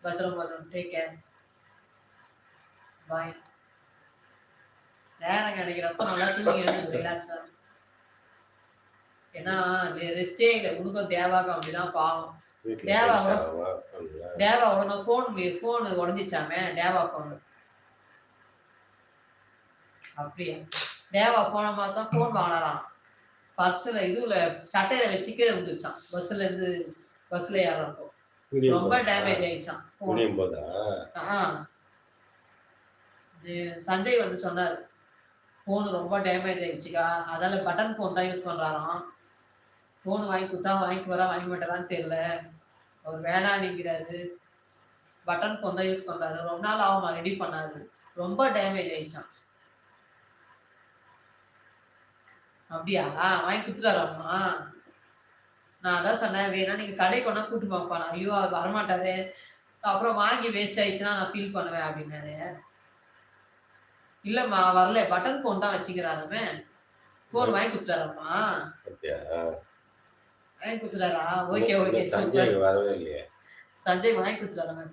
பத்திரம் பத்திரம். Take care. Bye. நேரம் கிடைக்கிறப்ப நல்லா தூங்கி எழுந்து ரிலாக்ஸா. ஏன்னா ரெஸ்டே இல்லை. உனக்கும் தேவாக்கும் அப்படிதான் பாவம். தேவா உடனே போன் உடஞ்சிச்சாமே தேவா போன். அப்படியா? தேவா போன மாசம் போன் வாங்கலாம். பர்ஸ்ல இதுல சட்டையில வச்சு கீழே விழுந்துருச்சான். பஸ்ல ஏறப்போ ரொம்ப டேமேஜ் ஆயிடுச்சான். சஞ்சய் வந்து சொன்னார், போன் ரொம்ப டேமேஜ் ஆயிடுச்சுக்கா, அதால பட்டன் போன் தான் யூஸ் பண்றாராம். போன் வாங்கி கொடுத்தா வாங்கி வாங்க மாட்டேறான்னு தெரியல, அவர் வேணாங்கிறாரு. பட்டன் போன் தான் யூஸ் பண்றாரு. ரொம்ப நாள் ஆகுமா ரெடி பண்ணாரு. ரொம்ப டேமேஜ் ஆயிடுச்சான். அப்படியா? வாங்கி கொடுத்துட்டாராம்மா? நான் அதான் சொன்னேன், வேணா நீங்க கடைக்கு கொண்டா கூட்டு போப்பா. நான் ஐயோ அது வரமாட்டாரு, அப்புறம் வாங்கி வேஸ்ட் ஆயிடுச்சுன்னா நான் ஃபீல் பண்ணுவேன் அப்படின்னாரு. இல்லம்மா வரல, பட்டன் போன் தான் வச்சுக்கிறாருமே. போன் வாங்கி கொடுத்துட்டாராம்மா? வாங்கி கொடுத்துட்டாரா? Okay okay. சஞ்சய் வரவே இல்லையே. சஞ்சய் வாங்கி கொடுத்துட்டாராம்மா.